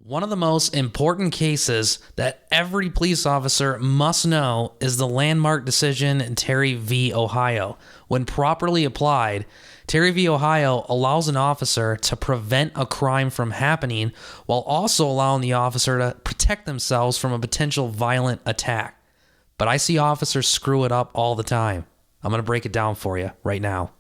One of the most important cases that every police officer must know is the landmark decision in Terry v. Ohio. When properly applied, Terry v. Ohio allows an officer to prevent a crime from happening while also allowing the officer to protect themselves from a potential violent attack. But I see officers screw it up all the time. I'm going to break it down for you right now.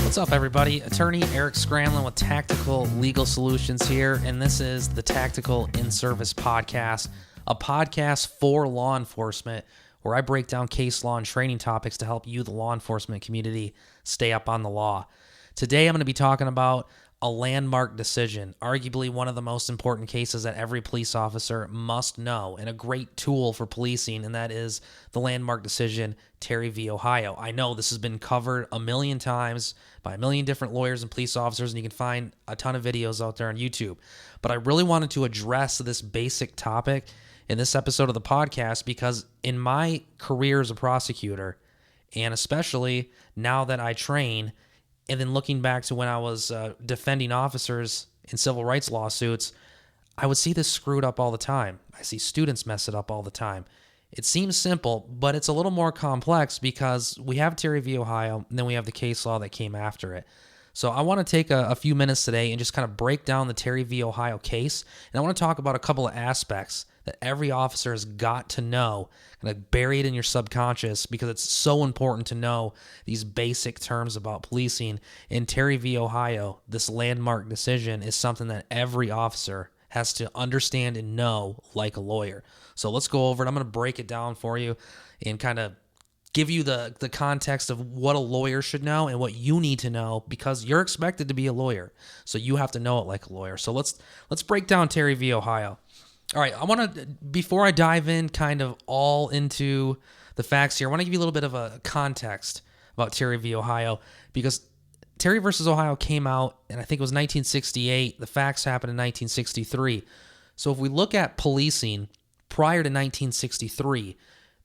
What's up, everybody? Attorney Eric Scranlin with Tactical Legal Solutions here, and this is the Tactical In-Service Podcast, a podcast for law enforcement where I break down case law and training topics to help you, the law enforcement community, stay up on the law. Today, I'm going to be talking about a landmark decision, arguably one of the most important cases that every police officer must know, and a great tool for policing, and that is the landmark decision, Terry v. Ohio. I know this has been covered a million times by a million different lawyers and police officers, and you can find a ton of videos out there on YouTube. But I really wanted to address this basic topic in this episode of the podcast because in my career as a prosecutor, and especially now that I train, and then looking back to when I was defending officers in civil rights lawsuits, I would see this screwed up all the time. I see students mess it up all the time. It seems simple, but it's a little more complex because we have Terry v. Ohio, and then we have the case law that came after it. So I want to take a few minutes today and just kind of break down the Terry v. Ohio case, and I want to talk about a couple of aspects that every officer has got to know, kind of bury it in your subconscious because it's so important to know these basic terms about policing. In Terry v. Ohio, this landmark decision is something that every officer has to understand and know like a lawyer. So let's go over it. I'm going to break it down for you and kind of give you the context of what a lawyer should know and what you need to know because you're expected to be a lawyer. So you have to know it like a lawyer. So let's break down Terry v. Ohio. All right, I want to, before I dive in kind of all into the facts here, I want to give you a little bit of a context about Terry v. Ohio because Terry versus Ohio came out, and I think it was 1968. The facts happened in 1963. So if we look at policing prior to 1963,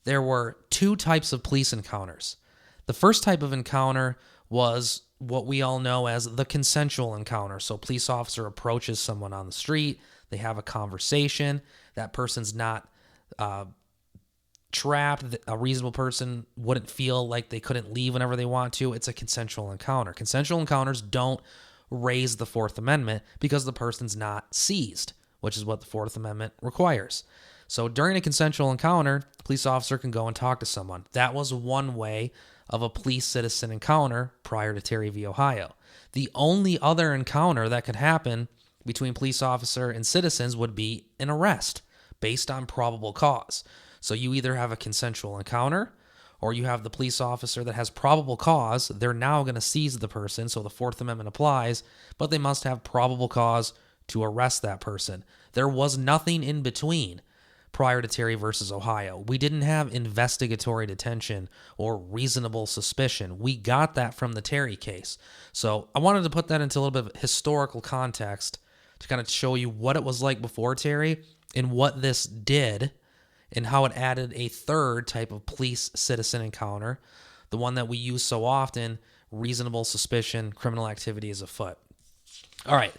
there were two types of police encounters. The first type of encounter was what we all know as the consensual encounter. So a police officer approaches someone on the street, they have a conversation, that person's not trapped, a reasonable person wouldn't feel like they couldn't leave whenever they want to. It's a consensual encounter. Consensual encounters don't raise the Fourth Amendment because the person's not seized, which is what the Fourth Amendment requires. So during a consensual encounter, a police officer can go and talk to someone. That was one way of a police-citizen encounter prior to Terry v. Ohio. The only other encounter that could happen between police officer and citizens would be an arrest based on probable cause. So you either have a consensual encounter or you have the police officer that has probable cause. They're now going to seize the person, so the Fourth Amendment applies, but they must have probable cause to arrest that person. There was nothing in between prior to Terry versus Ohio. We didn't have investigatory detention or reasonable suspicion. We got that from the Terry case. So I wanted to put that into a little bit of historical context to kind of show you what it was like before Terry and what this did and how it added a third type of police-citizen encounter, the one that we use so often, reasonable suspicion, criminal activity is afoot. All right.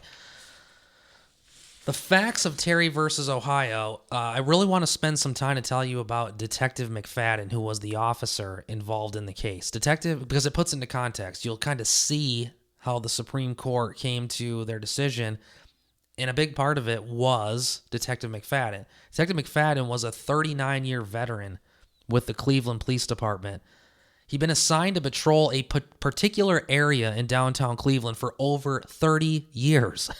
The facts of Terry versus Ohio, I really want to spend some time to tell you about Detective McFadden, who was the officer involved in the case. Detective, because it puts into context, you'll kind of see how the Supreme Court came to their decision, and a big part of it was Detective McFadden. Detective McFadden was a 39-year veteran with the Cleveland Police Department. He'd been assigned to patrol a particular area in downtown Cleveland for over 30 years.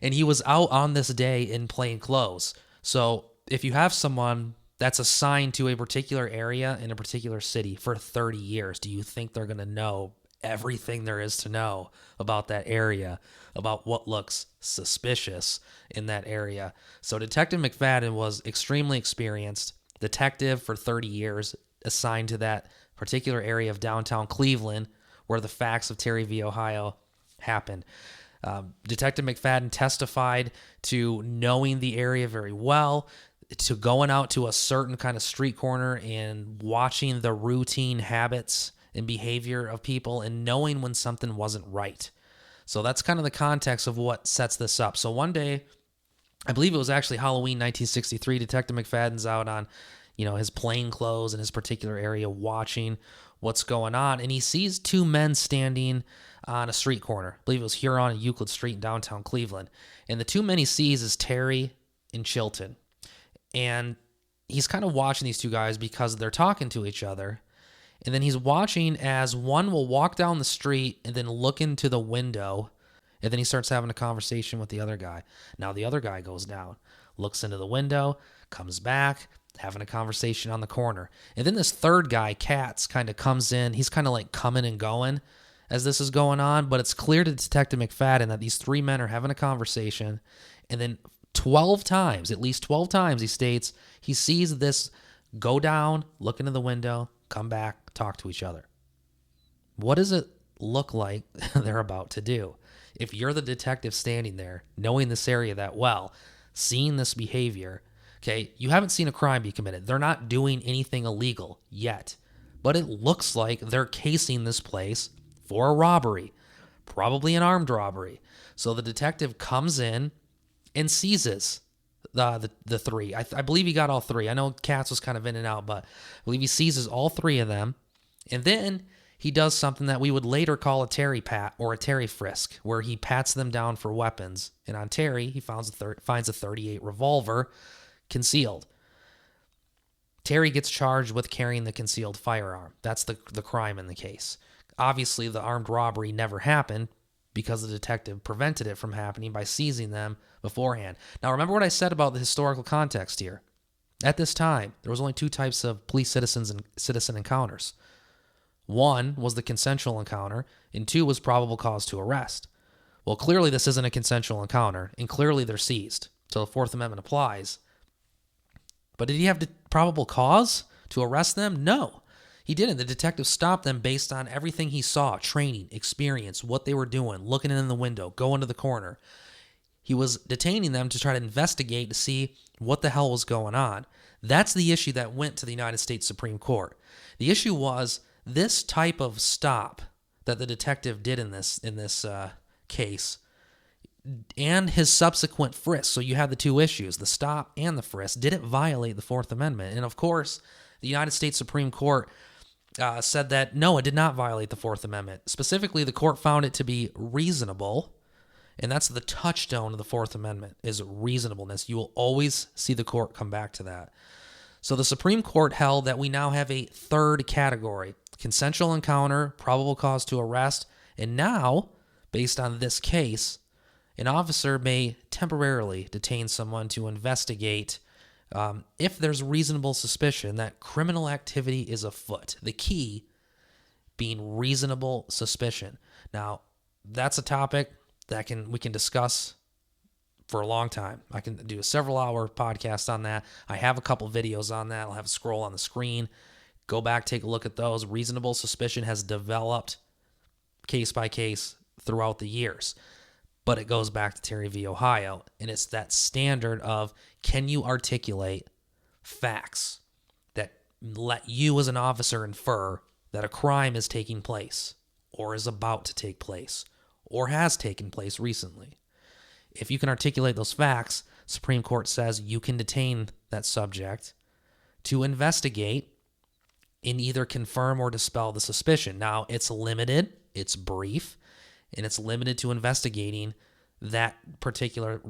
And he was out on this day in plain clothes. So if you have someone that's assigned to a particular area in a particular city for 30 years, do you think they're going to know everything there is to know about that area, about what looks suspicious in that area? So Detective McFadden was extremely experienced detective for 30 years, assigned to that particular area of downtown Cleveland where the facts of Terry v. Ohio happened. Detective McFadden testified to knowing the area very well, to going out to a certain kind of street corner and watching the routine habits and behavior of people and knowing when something wasn't right. So that's kind of the context of what sets this up. So one day, I believe it was actually Halloween 1963, Detective McFadden's out on, his plain clothes in his particular area watching what's going on, and he sees two men standing on a street corner. I believe it was Huron and Euclid Street in downtown Cleveland. And the two men he sees is Terry and Chilton. And he's kind of watching these two guys because they're talking to each other. And then he's watching as one will walk down the street and then look into the window. And then he starts having a conversation with the other guy. Now the other guy goes down, looks into the window, comes back, having a conversation on the corner. And then this third guy, Katz, kind of comes in. He's kind of like coming and going as this is going on. But it's clear to Detective McFadden that these three men are having a conversation. And then 12 times, at least 12 times, he states he sees this go down, look into the window, come back, talk to each other. What does it look like they're about to do? If you're the detective standing there, knowing this area that well, seeing this behavior, okay, you haven't seen a crime be committed. They're not doing anything illegal yet, but it looks like they're casing this place for a robbery, probably an armed robbery. So the detective comes in and seizes the three. I believe he got all three. I know Katz was kind of in and out, but I believe he seizes all three of them. And then he does something that we would later call a Terry pat or a Terry frisk, where he pats them down for weapons. And on Terry, he finds a .38 revolver concealed. Terry gets charged with carrying the concealed firearm. That's the crime in the case. Obviously, the armed robbery never happened because the detective prevented it from happening by seizing them beforehand. Now, remember what I said about the historical context here. At this time, there was only two types of police-citizen encounters. One was the consensual encounter, and two was probable cause to arrest. Well, clearly this isn't a consensual encounter, and clearly they're seized, so the Fourth Amendment applies. But did he have probable cause to arrest them? No, he didn't. The detective stopped them based on everything he saw, training, experience, what they were doing, looking in the window, going to the corner. He was detaining them to try to investigate to see what the hell was going on. That's the issue that went to the United States Supreme Court. The issue was this type of stop that the detective did in this case and his subsequent frisk. So you have the two issues, the stop and the frisk. Did it violate the Fourth Amendment? And of course, the United States Supreme Court said that no, it did not violate the Fourth Amendment. Specifically, the court found it to be reasonable. And that's the touchstone of the Fourth Amendment, is reasonableness. You will always see the court come back to that. So the Supreme Court held that we now have a third category: consensual encounter, probable cause to arrest, and now, based on this case, an officer may temporarily detain someone to investigate if there's reasonable suspicion that criminal activity is afoot. The key being reasonable suspicion. Now, that's a topic that we can discuss for a long time. I can do a several-hour podcast on that. I have a couple videos on that. I'll have a scroll on the screen. Go back, take a look at those. Reasonable suspicion has developed case by case throughout the years. But it goes back to Terry v. Ohio, and it's that standard of, can you articulate facts that let you as an officer infer that a crime is taking place or is about to take place or has taken place recently? If you can articulate those facts, Supreme Court says you can detain that subject to investigate and either confirm or dispel the suspicion. Now, it's limited, it's brief, and it's limited to investigating that particular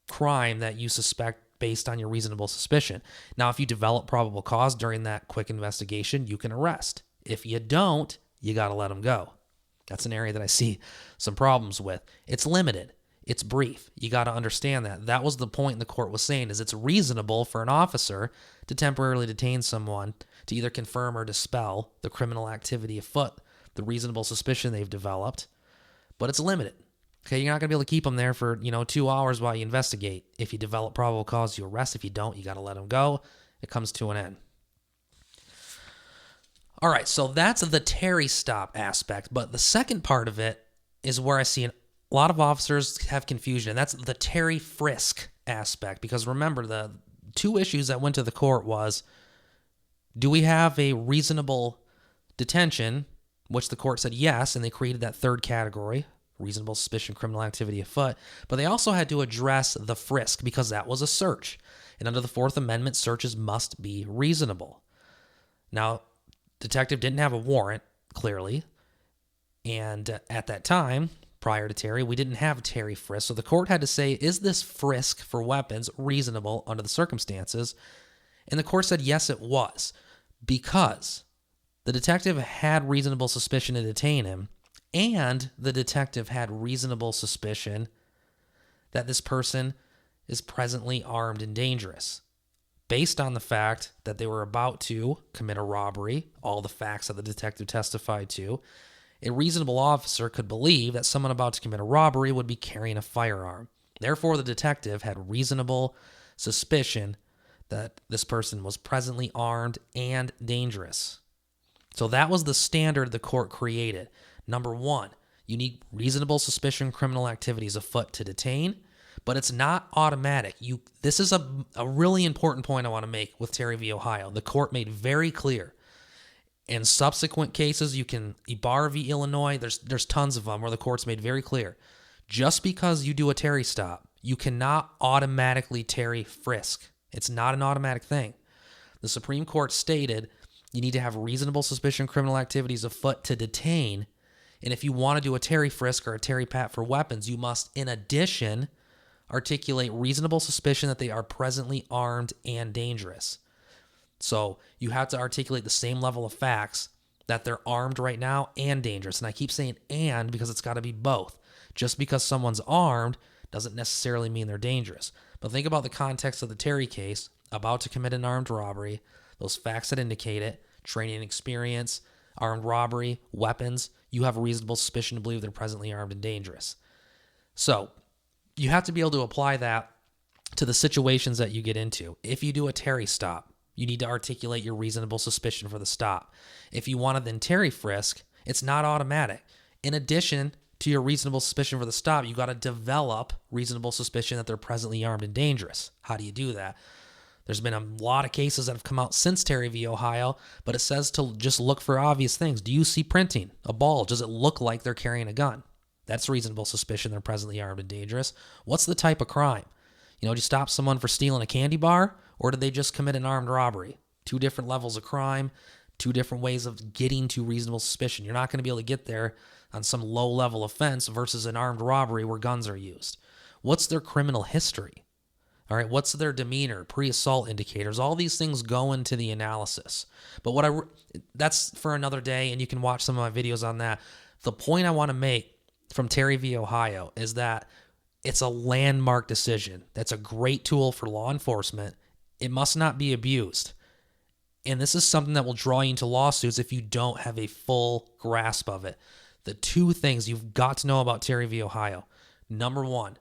crime that you suspect based on your reasonable suspicion. Now, if you develop probable cause during that quick investigation, you can arrest. If you don't, you got to let them go. That's an area that I see some problems with. It's limited. It's brief. You got to understand that. That was the point the court was saying, is it's reasonable for an officer to temporarily detain someone to either confirm or dispel the criminal activity afoot, the reasonable suspicion they've developed, but it's limited. Okay, you're not going to be able to keep them there for, 2 hours while you investigate. If you develop probable cause, you arrest. If you don't, you got to let them go. It comes to an end. All right, so that's the Terry stop aspect, but the second part of it is where I see a lot of officers have confusion, and that's the Terry frisk aspect, because remember, the two issues that went to the court was, do we have a reasonable detention, which the court said yes, and they created that third category reasonable suspicion, criminal activity afoot, but they also had to address the frisk because that was a search. And under the Fourth Amendment, searches must be reasonable. Now, detective didn't have a warrant, clearly, and at that time, prior to Terry, we didn't have Terry frisk, so the court had to say, is this frisk for weapons reasonable under the circumstances? And the court said yes, it was, because the detective had reasonable suspicion to detain him, and the detective had reasonable suspicion that this person is presently armed and dangerous, based on the fact that they were about to commit a robbery, all the facts that the detective testified to. A reasonable officer could believe that someone about to commit a robbery would be carrying a firearm. Therefore, the detective had reasonable suspicion that this person was presently armed and dangerous. So that was the standard the court created. Number one, you need reasonable suspicion criminal activities afoot to detain, but it's not automatic. This is a really important point I want to make with Terry v. Ohio. The court made very clear. In subsequent cases, you can, Ibarra v. Illinois, there's tons of them where the court's made very clear. Just because you do a Terry stop, you cannot automatically Terry frisk. It's not an automatic thing. The Supreme Court stated you need to have reasonable suspicion criminal activities afoot to detain, and if you want to do a Terry frisk or a Terry pat for weapons, you must, in addition, articulate reasonable suspicion that they are presently armed and dangerous. So you have to articulate the same level of facts that they're armed right now and dangerous. And I keep saying and because it's got to be both. Just because someone's armed doesn't necessarily mean they're dangerous. But think about the context of the Terry case, about to commit an armed robbery, those facts that indicate it, training experience, armed robbery, weapons, you have a reasonable suspicion to believe they're presently armed and dangerous. So you have to be able to apply that to the situations that you get into. If you do a Terry stop, you need to articulate your reasonable suspicion for the stop. If you want to then Terry frisk, it's not automatic. In addition to your reasonable suspicion for the stop, you got to develop reasonable suspicion that they're presently armed and dangerous. How do you do that? There's been a lot of cases that have come out since Terry v. Ohio, but it says to just look for obvious things. Do you see printing? A bulge? Does it look like they're carrying a gun? That's reasonable suspicion they're presently armed and dangerous. What's the type of crime? Do you stop someone for stealing a candy bar, or did they just commit an armed robbery? Two different levels of crime, two different ways of getting to reasonable suspicion. You're not going to be able to get there on some low-level offense versus an armed robbery where guns are used. What's their criminal history? All right, what's their demeanor, pre-assault indicators? All these things go into the analysis. But that's for another day, and you can watch some of my videos on that. The point I want to make from Terry v. Ohio is that it's a landmark decision. That's a great tool for law enforcement. It must not be abused. And this is something that will draw you into lawsuits if you don't have a full grasp of it. The two things you've got to know about Terry v. Ohio. Number one,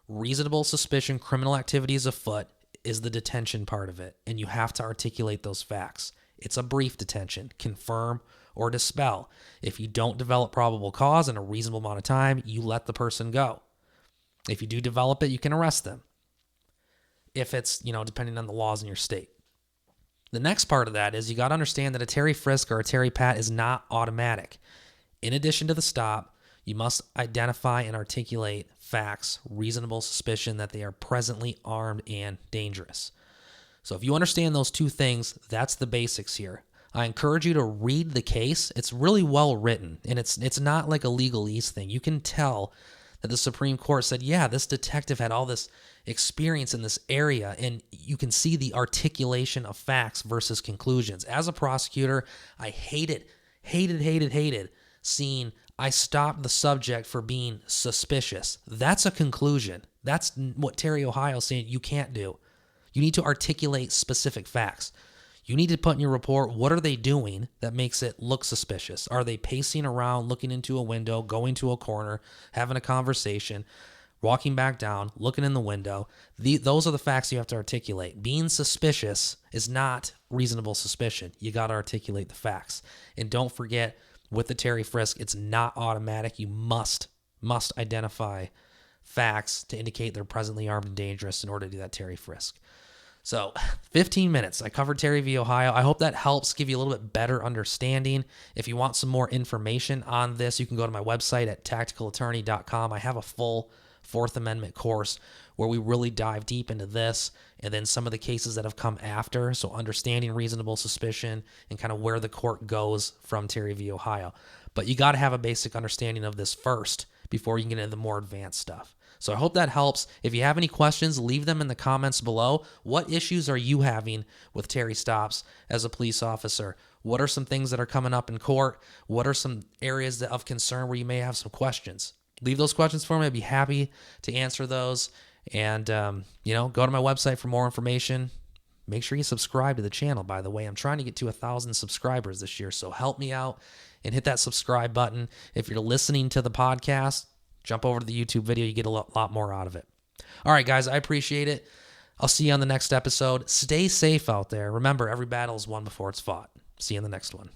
reasonable suspicion criminal activities afoot is the detention part of it, and you have to articulate those facts. It's a brief detention, confirm or dispel. If you don't develop probable cause in a reasonable amount of time, you let the person go. If you do develop it, you can arrest them. If it's, depending on the laws in your state. The next part of that is you got to understand that a Terry frisk or a Terry pat is not automatic. In addition to the stop, you must identify and articulate facts, reasonable suspicion that they are presently armed and dangerous. So if you understand those two things, that's the basics here. I encourage you to read the case. It's really well written, and it's not like a legalese thing. You can tell that the Supreme Court said, yeah, this detective had all this experience in this area, and you can see the articulation of facts versus conclusions. As a prosecutor, I hated seeing I stopped the subject for being suspicious. That's a conclusion. That's what Terry Ohio is saying you can't do. You need to articulate specific facts. You need to put in your report, what are they doing that makes it look suspicious? Are they pacing around, looking into a window, going to a corner, having a conversation, walking back down, looking in the window? Those are the facts you have to articulate. Being suspicious is not reasonable suspicion. You got to articulate the facts. And don't forget, with the Terry frisk, it's not automatic. You must identify facts to indicate they're presently armed and dangerous in order to do that Terry frisk. So 15 minutes. I covered Terry v. Ohio. I hope that helps give you a little bit better understanding. If you want some more information on this, you can go to my website at tacticalattorney.com. I have a full Fourth Amendment course where we really dive deep into this and then some of the cases that have come after. So understanding reasonable suspicion and kind of where the court goes from Terry v. Ohio. But you got to have a basic understanding of this first before you can get into the more advanced stuff. So I hope that helps. If you have any questions, leave them in the comments below. What issues are you having with Terry stops as a police officer? What are some things that are coming up in court? What are some areas of concern where you may have some questions? Leave those questions for me. I'd be happy to answer those. And, go to my website for more information. Make sure you subscribe to the channel, by the way. I'm trying to get to 1,000 subscribers this year, so help me out and hit that subscribe button. If you're listening to the podcast, jump over to the YouTube video. You get a lot more out of it. All right, guys, I appreciate it. I'll see you on the next episode. Stay safe out there. Remember, every battle is won before it's fought. See you in the next one.